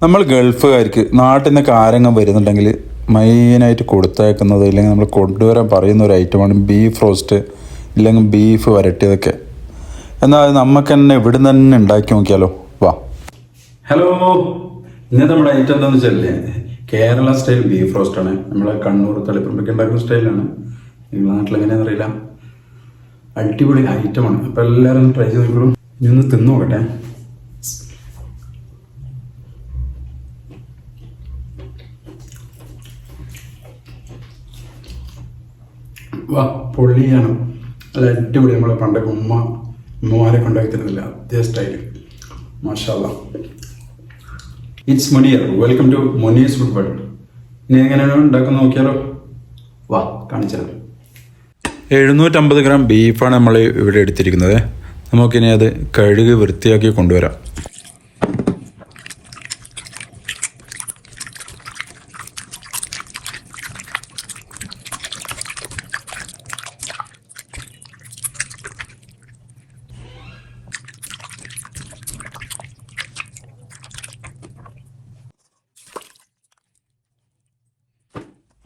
നമ്മൾ ഗൾഫുകാർക്ക് നാട്ടിൽ നിന്നൊക്കെ ആരെങ്കിലും വരുന്നുണ്ടെങ്കിൽ മെയിനായിട്ട് കൊടുത്തയക്കുന്നത് ഇല്ലെങ്കിൽ നമ്മൾ കൊണ്ടുവരാൻ പറയുന്ന ഒരു ഐറ്റമാണ് ബീഫ് റോസ്റ്റ് ഇല്ലെങ്കിൽ ബീഫ് വരട്ടിയതൊക്കെ. എന്നാൽ നമുക്ക് തന്നെ ഇവിടെ നിന്ന് തന്നെ ഉണ്ടാക്കി നോക്കിയാലോ. വാ. ഹലോ, ഇന്നത്തെ നമ്മുടെ ഐറ്റം എന്താണെന്ന് വെച്ചാൽ കേരള സ്റ്റൈൽ ബീഫ് റോസ്റ്റാണ്. നമ്മളെ കണ്ണൂർ തളിപ്പറമ്പൊക്കെ ഉണ്ടാക്കുന്ന സ്റ്റൈലാണ്. നിങ്ങളുടെ നാട്ടിൽ എങ്ങനെയാണെന്ന് അറിയില്ല. അടിപൊളി ഐറ്റമാണ്. അപ്പോൾ എല്ലാവരും ഒന്ന് ട്രൈ ചെയ്ത് നോക്കുള്ളൂ. ഇനി ഒന്ന് തിന്നു നോക്കട്ടെ. വാ, പൊള്ളിയാണ്. നല്ല അടിപൊളി. നമ്മളെ പണ്ടൊക്കെ ഉമ്മമാരെ കൊണ്ടാക്കി തരുന്നില്ല, അതേ സ്റ്റൈല്. മാഷാ അല്ലാഹ്. It's Muneer. Welcome to Muneer's food world. ഇനി എങ്ങനെയാണ് ഉണ്ടാക്കുന്നത് നോക്കിയാലോ. വാ, കാണിച്ചാലോ. 750 ഗ്രാം ബീഫാണ് നമ്മൾ ഇവിടെ എടുത്തിരിക്കുന്നത്. നമുക്കിനി അത് കഴുകി വൃത്തിയാക്കി കൊണ്ടുവരാം.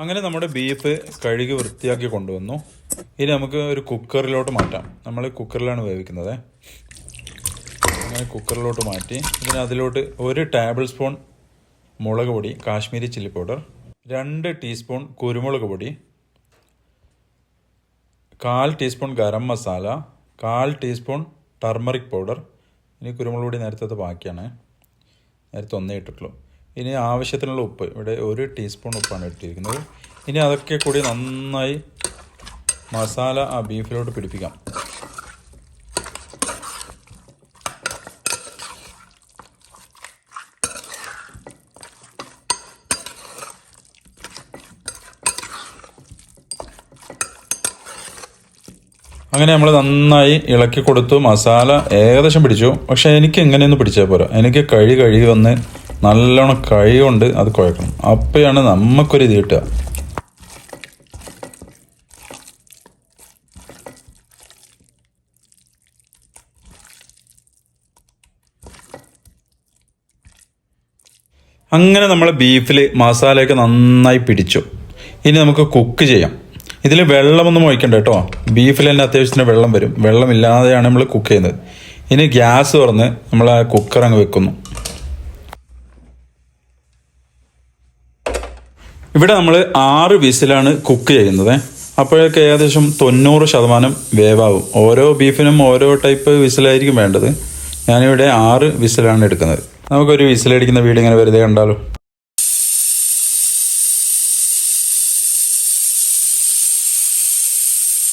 അങ്ങനെ നമ്മുടെ ബീഫ് കഴുകി വൃത്തിയാക്കി കൊണ്ടുവന്നു. ഇനി നമുക്ക് ഒരു കുക്കറിലോട്ട് മാറ്റാം. നമ്മൾ കുക്കറിലാണ് വേവിക്കുന്നത്. അങ്ങനെ കുക്കറിലോട്ട് മാറ്റി ഇതിന് അതിലോട്ട് 1 ടേബിൾ സ്പൂൺ മുളക് പൊടി, കാശ്മീരി ചില്ലി പൗഡർ, 2 ടീസ്പൂൺ കുരുമുളക് പൊടി, 1/4 teaspoon garam masala, 1/4 teaspoon turmeric powder. ഇനി കുരുമുളക് പൊടി നേരത്തെ ബാക്കിയാണ്, നേരത്തെ ഒന്നേ ഇട്ടിട്ടുള്ളൂ. ഇനി ആവശ്യത്തിനുള്ള ഉപ്പ്, ഇവിടെ 1 ടീസ്പൂൺ ഉപ്പാണ് ഇട്ടിരിക്കുന്നത്. ഇനി അതൊക്കെ കൂടി നന്നായി മസാല ആ ബീഫിലോട്ട് പിടിപ്പിക്കാം. അങ്ങനെ നമ്മൾ നന്നായി ഇളക്കി കൊടുത്തു. മസാല ഏകദേശം പിടിച്ചു. പക്ഷേ എനിക്ക് എങ്ങനെയൊന്നും പിടിച്ചാൽ പോരാ. എനിക്ക് കഴുകി വന്ന് നല്ലോണം കൈ കൊണ്ട് അത് കുഴക്കണം. അപ്പോഴാണ് നമുക്കൊരു ഇത് കിട്ടുക. അങ്ങനെ നമ്മൾ ബീഫിൽ മസാലയൊക്കെ നന്നായി പിടിച്ചു. ഇനി നമുക്ക് കുക്ക് ചെയ്യാം. ഇതിൽ വെള്ളമൊന്നും ഒഴിക്കണ്ട കേട്ടോ. ബീഫിൽ തന്നെ അത്യാവശ്യത്തിന് വെള്ളം വരും. വെള്ളമില്ലാതെയാണ് നമ്മൾ കുക്ക് ചെയ്യുന്നത്. ഇനി ഗ്യാസ് തുറന്ന് നമ്മൾ ആ കുക്കർ അങ്ങ് വെക്കുന്നു. ഇവിടെ നമ്മൾ 6 വിസിലാണ് കുക്ക് ചെയ്യുന്നത്. അപ്പോഴൊക്കെ ഏകദേശം 90% വേവാകും. ഓരോ ബീഫിനും ഓരോ ടൈപ്പ് വിസിലായിരിക്കും വേണ്ടത്. ഞാനിവിടെ 6 വിസിലാണ് എടുക്കുന്നത്. നമുക്കൊരു വിസിലടിക്കുന്ന വീഡിയോ ഇങ്ങനെ വെറുതെ കണ്ടാലോ.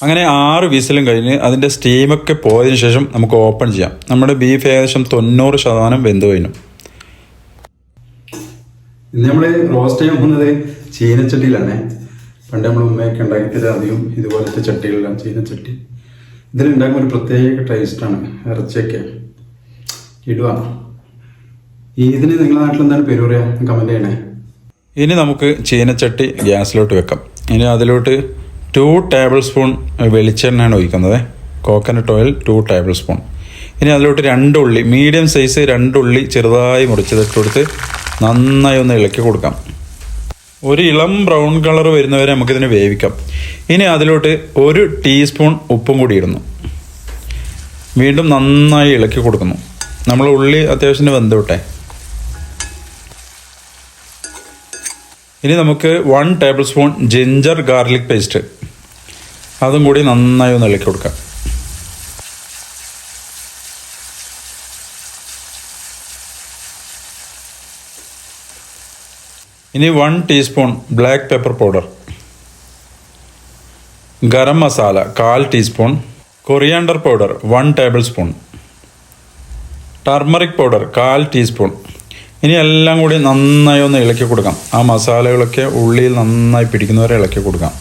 അങ്ങനെ 6 വിസിലും കഴിഞ്ഞ് അതിൻ്റെ സ്റ്റീമൊക്കെ പോയതിനു ശേഷം നമുക്ക് ഓപ്പൺ ചെയ്യാം. നമ്മുടെ ബീഫ് ഏകദേശം 90% വെന്ത് കഴിഞ്ഞു. ഇന്ന് നമ്മൾ റോസ്റ്റ് ചെയ്യാൻ പോകുന്നത് ചീനച്ചട്ടിയിലാണ്. പണ്ട് നമ്മൾ ഉമ്മയൊക്കെ ഉണ്ടാക്കി തരാം. അധികം ഇതുപോലത്തെ ചട്ടികളിലാണ്, ചീനച്ചട്ടി. ഇതിലുണ്ടാക്കുമ്പോൾ ഒരു പ്രത്യേക ടേസ്റ്റാണ്. ഇറച്ചിയൊക്കെ ഇടുക. ഇതിന് നിങ്ങളുടെ നാട്ടിൽ എന്താണ് പേര് പറയുക? കമൻറ്റ് ചെയ്യണേ. ഇനി നമുക്ക് ചീനച്ചട്ടി ഗ്യാസിലോട്ട് വെക്കാം. ഇനി അതിലോട്ട് 2 ടേബിൾ സ്പൂൺ വെളിച്ചെണ്ണയാണ് ഒഴിക്കുന്നത്. Coconut oil 2 table spoon. ഇനി അതിലോട്ട് 2 ഉള്ളി, മീഡിയം സൈസ് 2 ഉള്ളി ചെറുതായി മുറിച്ചതിട്ട് കൊടുത്ത് നന്നായി ഒന്ന് ഇളക്കി കൊടുക്കാം. ഒരു ഇളം ബ്രൗൺ കളർ വരുന്നവരെ നമുക്കിതിനെ വേവിക്കാം. ഇനി അതിലോട്ട് 1 ടീസ്പൂൺ ഉപ്പും കൂടി ഇടുന്നു. വീണ്ടും നന്നായി ഇളക്കി കൊടുക്കുന്നു. നമ്മൾ ഉള്ളി അത്യാവശ്യത്തിന് വെന്തോട്ടെ. ഇനി നമുക്ക് 1 table spoon ginger garlic paste, അതും കൂടി നന്നായി ഒന്ന് ഇളക്കി കൊടുക്കാം. ഇനി 1 teaspoon black pepper powder, garam masala 1/4 teaspoon, coriander powder 1 table spoon, turmeric powder 1/4 teaspoon. ഇനി എല്ലാം കൂടി നന്നായി ഒന്ന് ഇളക്കി കൊടുക്കാം. ആ മസാലകളൊക്കെ ഉള്ളിയിൽ നന്നായി പിടിക്കുന്നവരെ ഇളക്കി കൊടുക്കാം.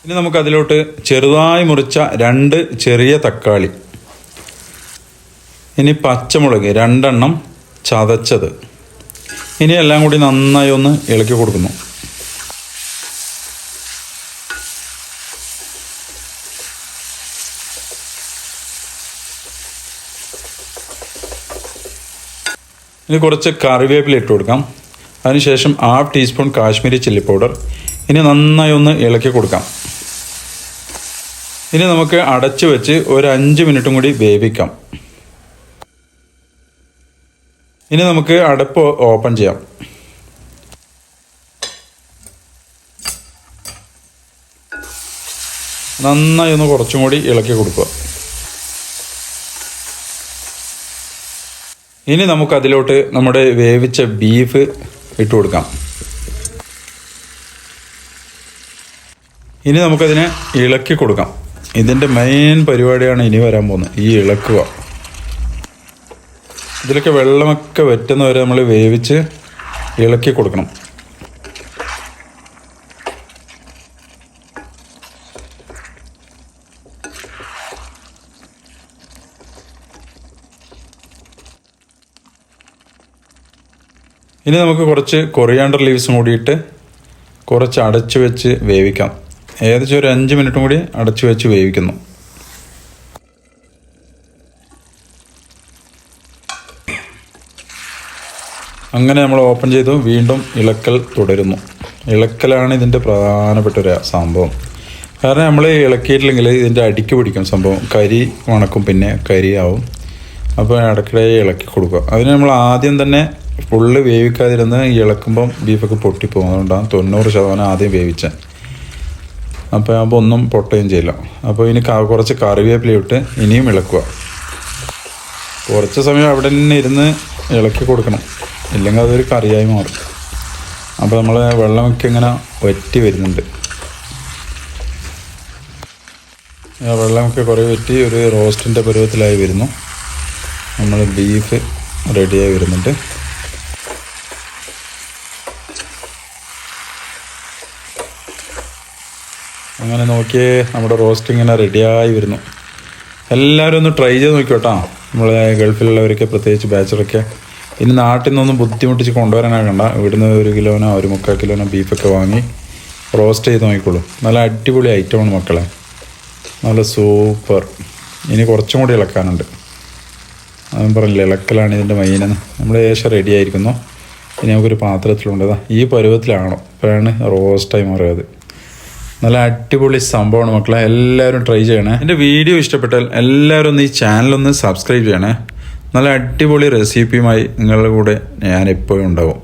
ഇനി നമുക്കതിലോട്ട് ചെറുതായി മുറിച്ച 2 ചെറിയ തക്കാളി, ഇനി പച്ചമുളക് 2 എണ്ണം ചതച്ചത്. ഇനി എല്ലാം കൂടി നന്നായി ഒന്ന് ഇളക്കി കൊടുക്കുന്നു. ഇനി കുറച്ച് കറിവേപ്പില ഇട്ട് കൊടുക്കാം. അതിനുശേഷം 1/2 ടീസ്പൂൺ കാശ്മീരി ചില്ലി പൗഡർ. ഇനി നന്നായി ഒന്ന് ഇളക്കി കൊടുക്കാം. ഇനി നമുക്ക് അടച്ചു വെച്ച് ഒരു 5 മിനിറ്റും കൂടി വേവിക്കാം. ഇനി നമുക്ക് അടപ്പ് ഓപ്പൺ ചെയ്യാം. നന്നായി ഒന്ന് കുറച്ചും കൂടി ഇളക്കി കൊടുക്കുക. ഇനി നമുക്ക് അതിലോട്ട് നമ്മുടെ വേവിച്ച ബീഫ് ഇട്ട് കൊടുക്കാം. ഇനി നമുക്കതിനെ ഇളക്കി കൊടുക്കാം. ഇതിൻ്റെ മെയിൻ പരിപാടിയാണ് ഇനി വരാൻ പോകുന്നത്, ഈ ഇളക്കുക. ഇതിലൊക്കെ വെള്ളമൊക്കെ വറ്റുന്നവരെ നമ്മൾ വേവിച്ച് ഇളക്കി കൊടുക്കണം. ഇനി നമുക്ക് കുറച്ച് കൊറിയാണ്ടർ ലീവ്സും കൂടിയിട്ട് കുറച്ച് അടച്ചു വെച്ച് വേവിക്കാം. ഏകദേശം ഒരു 5 മിനിറ്റും കൂടി അടച്ചു വെച്ച് വേവിക്കുന്നു. അങ്ങനെ നമ്മൾ ഓപ്പൺ ചെയ്തു. വീണ്ടും ഇളക്കൽ തുടരുന്നു. ഇളക്കലാണ് ഇതിൻ്റെ പ്രധാനപ്പെട്ട ഒരു സംഭവം. കാരണം നമ്മൾ ഇളക്കിയിട്ടില്ലെങ്കിൽ ഇതിൻ്റെ അടിക്ക് പിടിക്കും സംഭവം, കരി മണക്കും, പിന്നെ കരിയാവും. അപ്പോൾ ഇടയ്ക്കിടെ ഇളക്കി കൊടുക്കുക. അതിന് നമ്മൾ ആദ്യം തന്നെ ഫുള്ള് വേവിക്കാതിരുന്ന് ഇളക്കുമ്പം ബീഫൊക്കെ പൊട്ടിപ്പോകും. അതുകൊണ്ടാണ് 90% ആദ്യം വേവിച്ചത്. അപ്പോൾ ആകുമ്പോൾ ഒന്നും പൊട്ടുകയും ചെയ്യില്ല. അപ്പോൾ ഇനി കുറച്ച് കറിവേപ്പില ഇട്ട് ഇനിയും ഇളക്കുക. കുറച്ച് സമയം അവിടെ തന്നെ ഇരുന്ന് ഇളക്കി കൊടുക്കണം, ഇല്ലെങ്കിൽ അതൊരു കറിയായി മാറും. അപ്പോൾ നമ്മൾ വെള്ളമൊക്കെ ഇങ്ങനെ വറ്റി വരുന്നുണ്ട്. വെള്ളമൊക്കെ കുറേ വറ്റി ഒരു റോസ്റ്റിൻ്റെ പരുവത്തിലായി വരുന്നു. നമ്മൾ ബീഫ് റെഡിയായി വരുന്നുണ്ട്. അങ്ങനെ നോക്കിയേ നമ്മുടെ റോസ്റ്റ് ഇങ്ങനെ റെഡിയായി വരുന്നു. എല്ലാവരും ഒന്ന് ട്രൈ ചെയ്ത് നോക്കിയോട്ടോ. നമ്മളെ ഗൾഫിലുള്ളവരൊക്കെ, പ്രത്യേകിച്ച് ബാച്ചലറൊക്കെ. ഇനി നാട്ടിൽ നിന്നൊന്നും ബുദ്ധിമുട്ടിച്ച് കൊണ്ടുവരാനാകണ്ട. ഇവിടുന്ന് 1 കിലോനോ 1/4 കിലോനോ ബീഫൊക്കെ വാങ്ങി റോസ്റ്റ് ചെയ്ത് നോക്കിക്കോളൂ. നല്ല അടിപൊളി ഐറ്റമാണ് മക്കളെ, നല്ല സൂപ്പർ. ഇനി കുറച്ചും കൂടി ഇളക്കാനുണ്ട്. അതും പറഞ്ഞില്ല, ഇളക്കലാണ് ഇതിൻ്റെ മെയിനെന്ന്. നമ്മൾ ഏകദേശം റെഡി ആയിരിക്കുന്നു. ഇനി നമുക്കൊരു പാത്രത്തിലുണ്ടതാ ഈ പരുവത്തിലാണോ അപ്പോഴാണ് റോസ്റ്റായി മാറിയത്. നല്ല അടിപൊളി സംഭവമാണ് മക്കളെ, എല്ലാവരും ട്രൈ ചെയ്യണേ. എൻ്റെ വീഡിയോ ഇഷ്ടപ്പെട്ടാൽ എല്ലാവരും ഒന്ന് ഈ ചാനലൊന്ന് സബ്സ്ക്രൈബ് ചെയ്യണേ. നല്ല അടിപൊളി റെസിപ്പിയുമായി നിങ്ങളുടെ കൂടെ ഞാൻ എപ്പോഴും ഉണ്ടാവും.